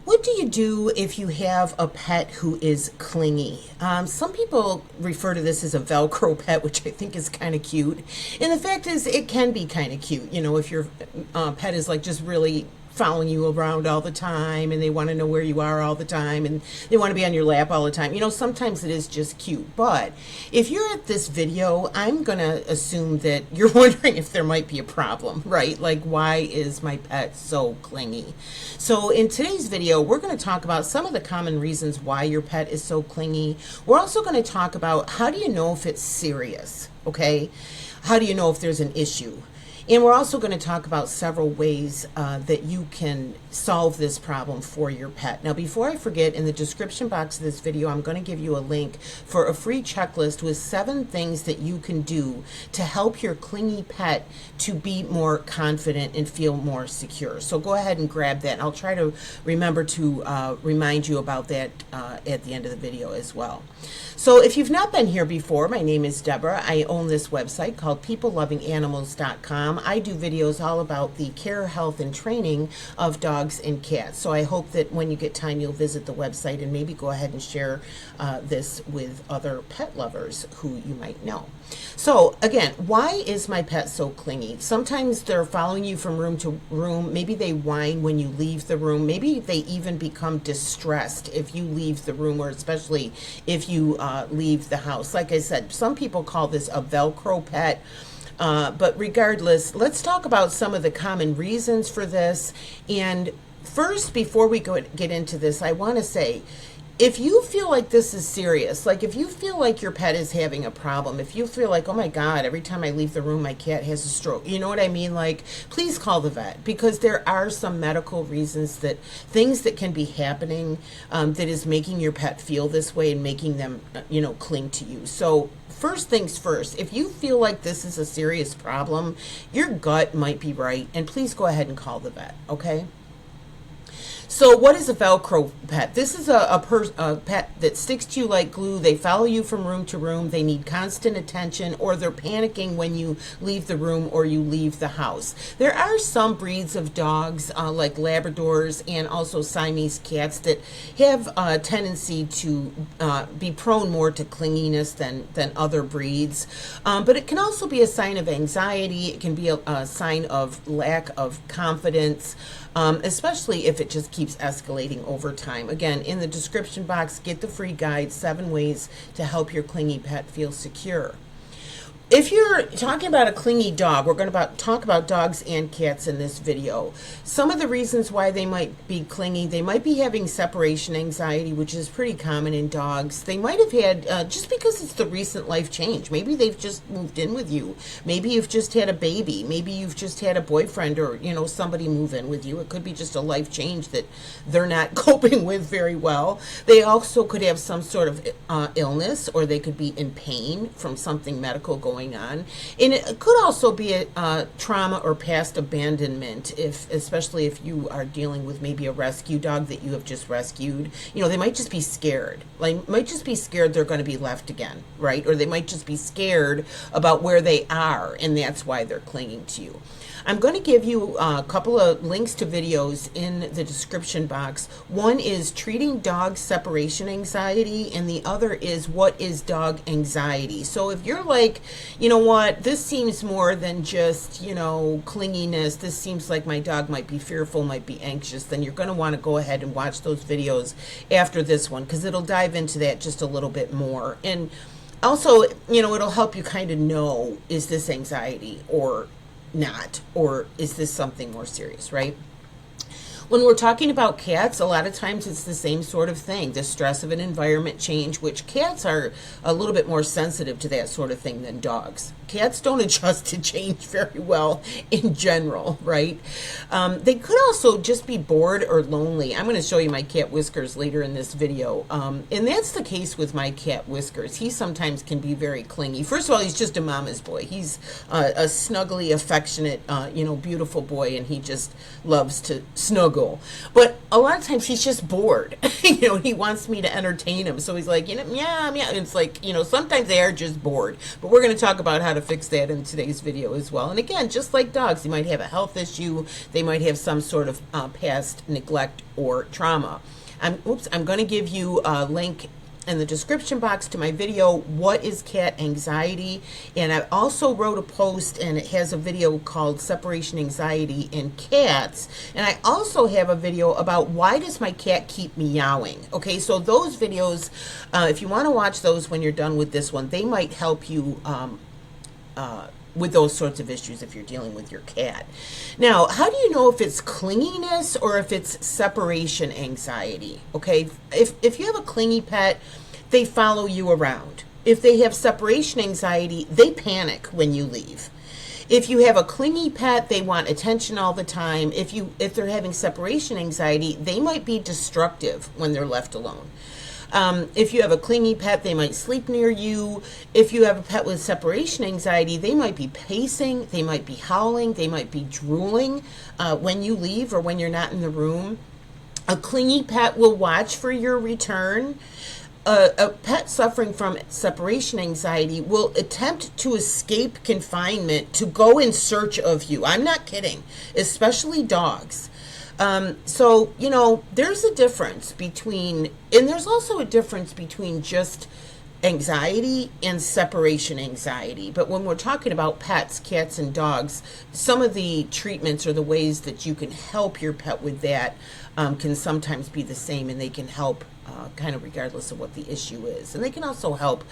What do you do if you have a pet who is clingy? Some people refer to this as a Velcro pet, which I think is kind of cute. And the fact is, it can be kind of cute. You know, if your pet is like just really following you around all the time and they want to know where you are all the time and they want to be on your lap all the time. You know, sometimes it is just cute. But if you're at this video, I'm going to assume that you're wondering if there might be a problem, right? Like, why is my pet so clingy? So in today's video, we're going to talk about some of the common reasons why your pet is so clingy. We're also going to talk about how do you know if it's serious, okay? How do you know if there's an issue? And we're also going to talk about several ways that you can solve this problem for your pet. Now, before I forget, in the description box of this video, I'm going to give you a link for a free checklist with 7 things that you can do to help your clingy pet to be more confident and feel more secure. So go ahead and grab that. I'll try to remember to remind you about that at the end of the video as well. So if you've not been here before, my name is Deborah. I own this website called peoplelovinganimals.com. I do videos all about the care, health, and training of dogs and cats. So I hope that when you get time, you'll visit the website and maybe go ahead and share this with other pet lovers who you might know. So again, why is my pet so clingy? Sometimes they're following you from room to room. Maybe they whine when you leave the room. Maybe they even become distressed if you leave the room, or especially if you leave the house. Like I said, some people call this a Velcro pet. But regardless, let's talk about some of the common reasons for this. And first, before we get into this, I want to say, if you feel like this is serious, like if you feel like your pet is having a problem, if you feel like, oh my God, every time I leave the room, my cat has a stroke, you know what I mean? Like, please call the vet, because there are some medical reasons, that things that can be happening that is making your pet feel this way and making them, you know, cling to you. So first things first, if you feel like this is a serious problem, your gut might be right, and please go ahead and call the vet, okay? So what is a Velcro pet? This is a pet that sticks to you like glue. They follow you from room to room. They need constant attention, or they're panicking when you leave the room or you leave the house. There are some breeds of dogs like Labradors and also Siamese cats that have a tendency to be prone more to clinginess than other breeds. But it can also be a sign of anxiety. It can be a sign of lack of confidence. Especially if it just keeps escalating over time. Again, in the description box, get the free guide, 7 ways to help your clingy pet feel secure. If you're talking about a clingy dog, we're going to talk about dogs and cats in this video. Some of the reasons why they might be clingy: they might be having separation anxiety, which is pretty common in dogs. They might have had, just because it's the recent life change, maybe they've just moved in with you. Maybe you've just had a baby. Maybe you've just had a boyfriend, or, you know, somebody move in with you. It could be just a life change that they're not coping with very well. They also could have some sort of illness, or they could be in pain from something medical going on. And it could also be a trauma or past abandonment, especially if you are dealing with maybe a rescue dog that you have just rescued. You know, they might just be scared. Like, might just be scared they're going to be left again, right? Or they might just be scared about where they are, and that's why they're clinging to you. I'm going to give you a couple of links to videos in the description box. One is treating dog separation anxiety, and the other is what is dog anxiety. So if you're like, you know what, this seems more than just, you know, clinginess, this seems like my dog might be fearful, might be anxious, then you're going to want to go ahead and watch those videos after this one, because it'll dive into that just a little bit more. And also, you know, it'll help you kind of know, is this anxiety or not, or is this something more serious, right? When we're talking about cats, a lot of times it's the same sort of thing, the stress of an environment change, which cats are a little bit more sensitive to that sort of thing than dogs. Cats don't adjust to change very well in general, right? They could also just be bored or lonely. I'm going to show you my cat Whiskers later in this video. And that's the case with my cat Whiskers. He sometimes can be very clingy. First of all, he's just a mama's boy. He's a snuggly, affectionate, you know, beautiful boy, and he just loves to snuggle typical. But a lot of times he's just bored. He wants me to entertain him. So he's like, meow, meow. And it's like, sometimes they are just bored. But we're going to talk about how to fix that in today's video as well. And again, just like dogs, they might have a health issue. They might have some sort of past neglect or trauma. I'm going to give you a link in the description box to my video, What is Cat Anxiety? And I also wrote a post, and it has a video called Separation Anxiety in Cats. And I also have a video about why does my cat keep meowing? Okay, so those videos, if you want to watch those when you're done with this one, they might help you with those sorts of issues if you're dealing with your cat. Now, how do you know if it's clinginess or if it's separation anxiety? Okay, if you have a clingy pet, they follow you around. If they have separation anxiety, they panic when you leave. If you have a clingy pet, they want attention all the time. If they're having separation anxiety, they might be destructive when they're left alone. If you have a clingy pet, they might sleep near you. If you have a pet with separation anxiety, they might be pacing, they might be howling, they might be drooling when you leave or when you're not in the room. A clingy pet will watch for your return. A pet suffering from separation anxiety will attempt to escape confinement to go in search of you. I'm not kidding, especially dogs. So, there's a difference between, and there's also a difference between just anxiety and separation anxiety. But when we're talking about pets, cats and dogs, some of the treatments or the ways that you can help your pet with that can sometimes be the same, and they can help kind of regardless of what the issue is. And they can also help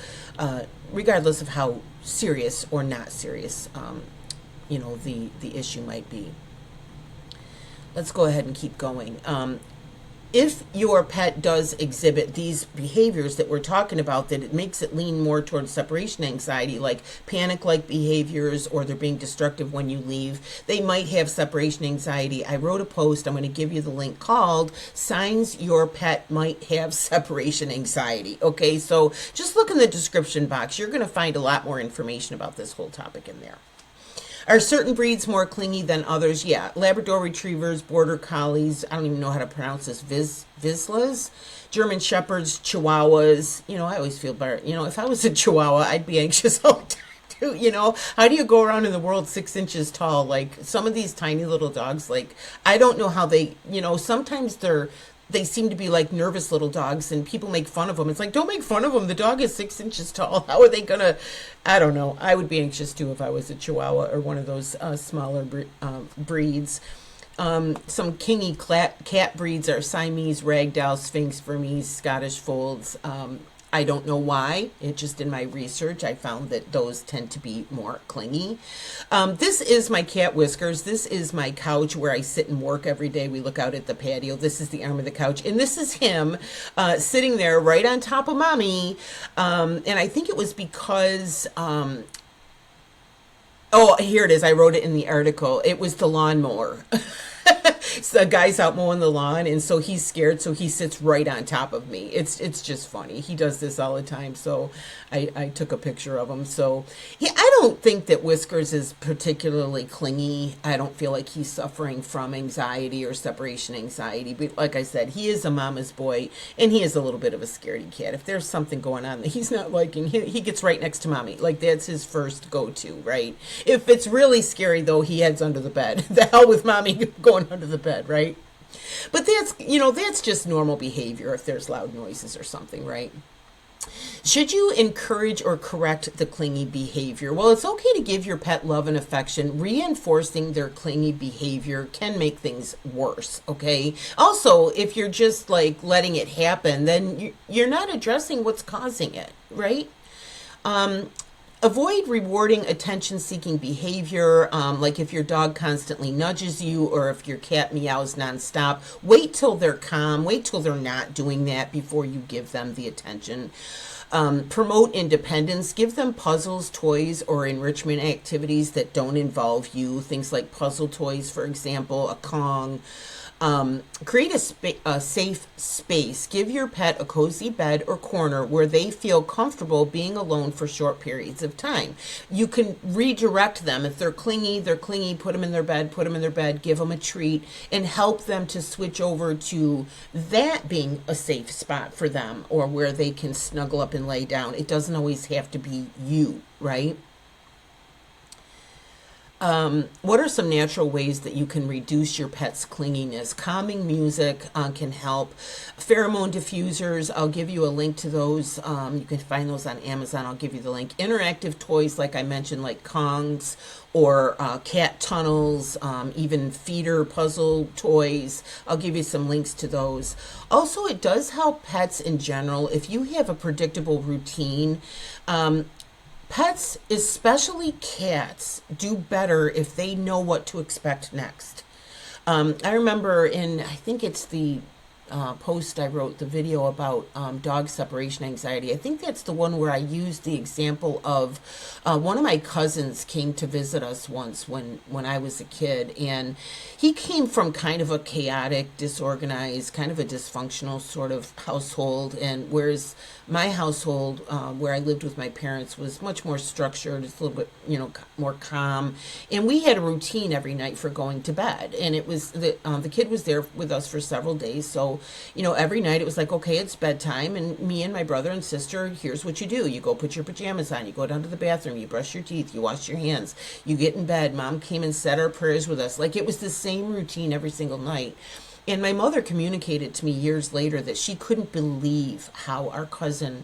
regardless of how serious or not serious, the issue might be. Let's go ahead and keep going. If your pet does exhibit these behaviors that we're talking about, that it makes it lean more towards separation anxiety, like panic-like behaviors, or they're being destructive when you leave, they might have separation anxiety. I wrote a post, I'm going to give you the link, called Signs Your Pet Might Have Separation Anxiety. Okay, so just look in the description box. You're going to find a lot more information about this whole topic in there. Are certain breeds more clingy than others? Yeah, Labrador Retrievers, Border Collies, I don't even know how to pronounce this, Vizslas, German Shepherds, Chihuahuas. I always feel better. If I was a Chihuahua, I'd be anxious all the time too. How do you go around in the world 6 inches tall? Like, some of these tiny little dogs, like, I don't know how they, sometimes they seem to be like nervous little dogs, and people make fun of them. It's like, don't make fun of them. The dog is 6 inches tall. How are they gonna? I don't know. I would be anxious too if I was a Chihuahua or one of those smaller breeds. Some kingy cat breeds are Siamese, Ragdoll, Sphynx, Burmese, Scottish Folds. I don't know why. It just, in my research, I found that those tend to be more clingy. This is my cat Whiskers. This is my couch where I sit and work every day. We look out at the patio. This is the arm of the couch. And this is him sitting there right on top of mommy. And I think it was because... oh, here it is. I wrote it in the article. It was the lawnmower. So the guy's out mowing the lawn, and so he's scared, so he sits right on top of me. It's just funny. He does this all the time, so I took a picture of him. So I don't think that Whiskers is particularly clingy. I don't feel like he's suffering from anxiety or separation anxiety. But like I said, he is a mama's boy, and he is a little bit of a scaredy cat. If there's something going on that he's not liking, he gets right next to mommy. Like, that's his first go-to, right? If it's really scary, though, he heads under the bed. The hell with mommy going under the bed, right? But that's just normal behavior if there's loud noises or something, right? Should you encourage or correct the clingy behavior? Well, it's okay to give your pet love and affection. Reinforcing their clingy behavior can make things worse, okay? Also, if you're just like letting it happen, then you're not addressing what's causing it, right? Avoid rewarding attention-seeking behavior, like if your dog constantly nudges you or if your cat meows nonstop. Wait till they're calm. Wait till they're not doing that before you give them the attention. Promote independence. Give them puzzles, toys, or enrichment activities that don't involve you. Things like puzzle toys, for example, a Kong. Create a safe space. Give your pet a cozy bed or corner where they feel comfortable being alone for short periods of time. You can redirect them. If they're clingy, put them in their bed, give them a treat, and help them to switch over to that being a safe spot for them, or where they can snuggle up and lay down. It doesn't always have to be you, right? What are some natural ways that you can reduce your pet's clinginess? Calming music can help. Pheromone diffusers, I'll give you a link to those. You can find those on Amazon. I'll give you the link. Interactive toys, like I mentioned, like Kongs or cat tunnels, even feeder puzzle toys. I'll give you some links to those. Also, it does help pets in general. If you have a predictable routine, pets, especially cats, do better if they know what to expect next. I remember I think it's the post I wrote, the video about dog separation anxiety. I think that's the one where I used the example of one of my cousins came to visit us once when I was a kid, and he came from kind of a chaotic, disorganized, kind of a dysfunctional sort of household, and whereas my household, where I lived with my parents, was much more structured. It's a little bit, more calm, and we had a routine every night for going to bed. And it was the kid was there with us for several days, so every night it was like, okay, it's bedtime, and me and my brother and sister, here's what you do: you go put your pajamas on, you go down to the bathroom, you brush your teeth, you wash your hands, you get in bed. Mom came and said our prayers with us. Like, it was the same routine every single night. And my mother communicated to me years later that she couldn't believe how our cousin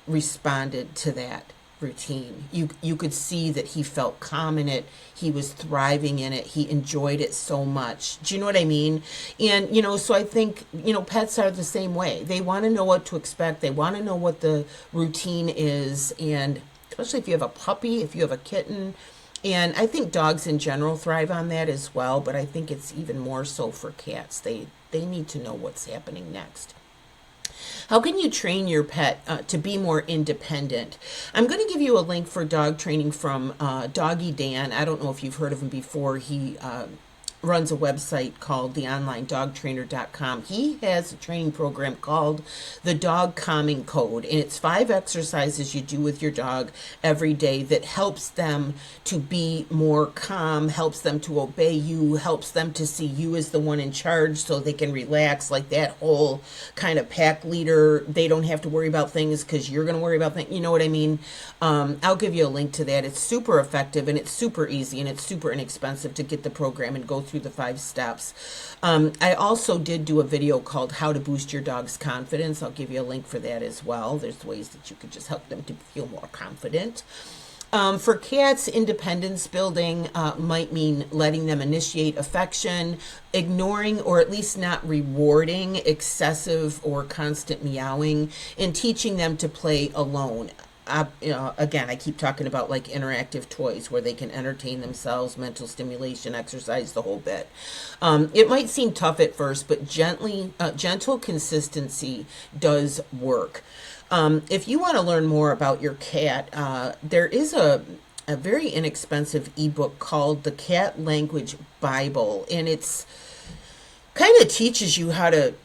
responded to that routine. You could see that he felt calm in it. He was thriving in it. He enjoyed it so much. Do you know what I mean? And, so I think, pets are the same way. They want to know what to expect. They want to know what the routine is. And especially if you have a puppy, if you have a kitten. And I think dogs in general thrive on that as well, but I think it's even more so for cats. They need to know what's happening next. How can you train your pet to be more independent? I'm going to give you a link for dog training from Doggy Dan. I don't know if you've heard of him before. He runs a website called theonlinedogtrainer.com. He has a training program called the Dog Calming Code, and it's 5 exercises you do with your dog every day that helps them to be more calm, helps them to obey you, helps them to see you as the one in charge so they can relax, like that whole kind of pack leader. They don't have to worry about things because you're going to worry about things. You know what I mean? I'll give you a link to that. It's super effective, and it's super easy, and it's super inexpensive to get the program and go through the 5 steps. I also did do a video called How to Boost Your Dog's Confidence. I'll give you a link for that as well. There's ways that you could just help them to feel more confident. For cats, independence building might mean letting them initiate affection, ignoring or at least not rewarding excessive or constant meowing, and teaching them to play alone. Again, I keep talking about like interactive toys where they can entertain themselves, mental stimulation, exercise, the whole bit. It might seem tough at first, but gentle consistency does work. If you want to learn more about your cat, there is a very inexpensive ebook called The Cat Language Bible, and it's kind of teaches you how to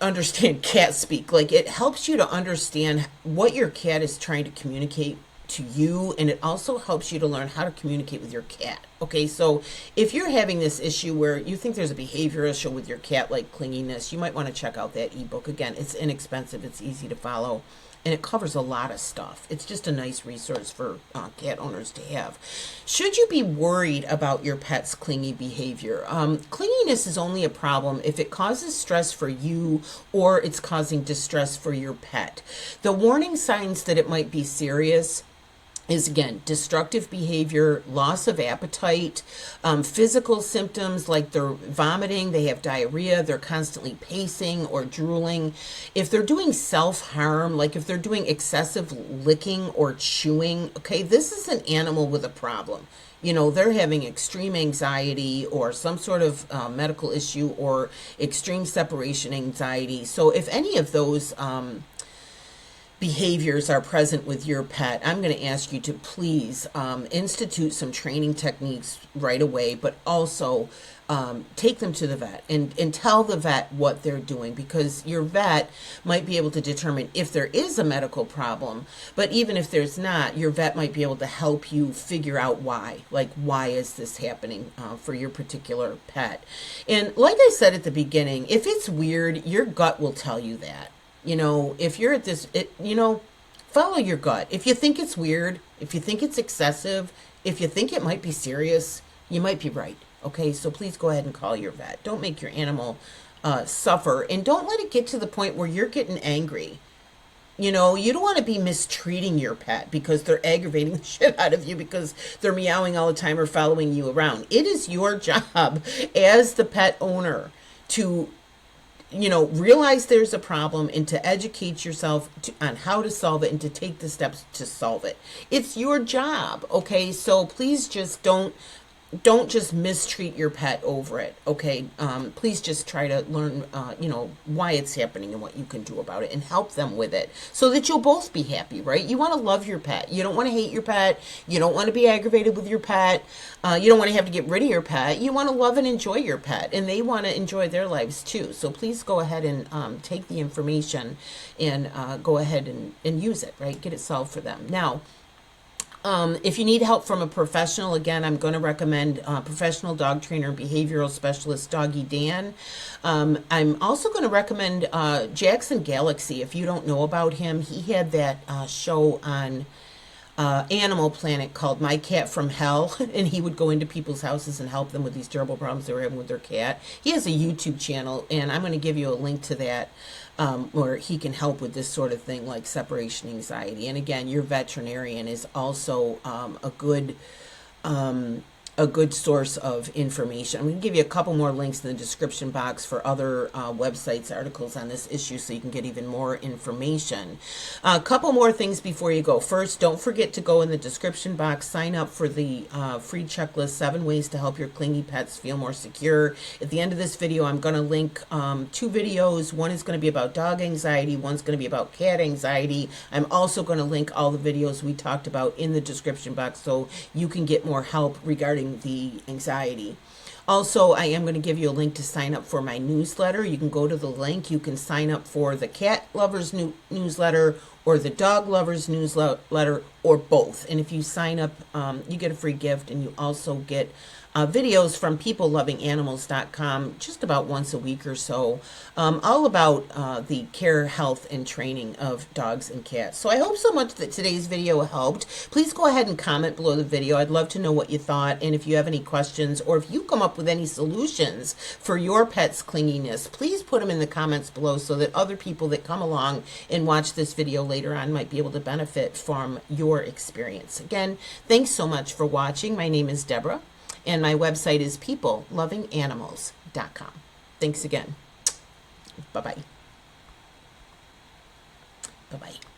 understand cat speak. Like, it helps you to understand what your cat is trying to communicate to you, and it also helps you to learn how to communicate with your cat. Okay, so if you're having this issue where you think there's a behavior issue with your cat, like clinginess, you might want to check out that ebook. Again, it's inexpensive, it's easy to follow, and it covers a lot of stuff. It's just a nice resource for cat owners to have. Should you be worried about your pet's clingy behavior? Clinginess is only a problem if it causes stress for you or it's causing distress for your pet. The warning signs that it might be serious is, again, destructive behavior, loss of appetite, physical symptoms like they're vomiting, they have diarrhea, they're constantly pacing or drooling. If they're doing self-harm, like if they're doing excessive licking or chewing, okay, this is an animal with a problem. They're having extreme anxiety or some sort of medical issue or extreme separation anxiety. So if any of those behaviors are present with your pet, I'm going to ask you to please institute some training techniques right away, but also take them to the vet and tell the vet what they're doing, because your vet might be able to determine if there is a medical problem. But even if there's not, your vet might be able to help you figure out why. Like, why is this happening for your particular pet? And like I said at the beginning, if it's weird, your gut will tell you that. If you're at this, follow your gut. If you think it's weird, if you think it's excessive, if you think it might be serious, you might be right. Okay, so please go ahead and call your vet. Don't make your animal suffer, and don't let it get to the point where you're getting angry. You don't want to be mistreating your pet because they're aggravating the shit out of you because they're meowing all the time or following you around. It is your job as the pet owner to realize there's a problem and to educate yourself on how to solve it and to take the steps to solve it. It's your job, okay? So please just don't just mistreat your pet over it, okay? Please just try to learn, why it's happening and what you can do about it and help them with it so that you'll both be happy, right? You want to love your pet. You don't want to hate your pet. You don't want to be aggravated with your pet. You don't want to have to get rid of your pet. You want to love and enjoy your pet, and they want to enjoy their lives too. So please go ahead and take the information and go ahead and use it, right? Get it solved for them. Now, if you need help from a professional, again, I'm going to recommend professional dog trainer and behavioral specialist Doggy Dan. I'm also going to recommend Jackson Galaxy. If you don't know about him, he had that show on Animal Planet called My Cat from Hell, and he would go into people's houses and help them with these terrible problems they were having with their cat. He has a YouTube channel, and I'm going to give you a link to that, where he can help with this sort of thing like separation anxiety. And again, your veterinarian is also a good source of information. I'm going to give you a couple more links in the description box for other websites, articles on this issue, so you can get even more information. A couple more things before you go. First, don't forget to go in the description box, sign up for the free checklist, 7 ways to help your clingy pets feel more secure. At the end of this video, I'm going to link 2 videos. One is going to be about dog anxiety. One's going to be about cat anxiety. I'm also going to link all the videos we talked about in the description box so you can get more help regarding the anxiety. Also, I am going to give you a link to sign up for my newsletter. You can go to the link. You can sign up for the cat lovers newsletter or the dog lovers newsletter, or both. And if you sign up, you get a free gift, and you also get videos from peoplelovinganimals.com just about once a week or so, all about the care, health, and training of dogs and cats. So I hope so much that today's video helped. Please go ahead and comment below the video. I'd love to know what you thought, and if you have any questions or if you come up with any solutions for your pet's clinginess, please put them in the comments below so that other people that come along and watch this video later on might be able to benefit from your experience. Again, thanks so much for watching. My name is Deborah, and my website is peoplelovinganimals.com. Thanks again. Bye-bye. Bye-bye.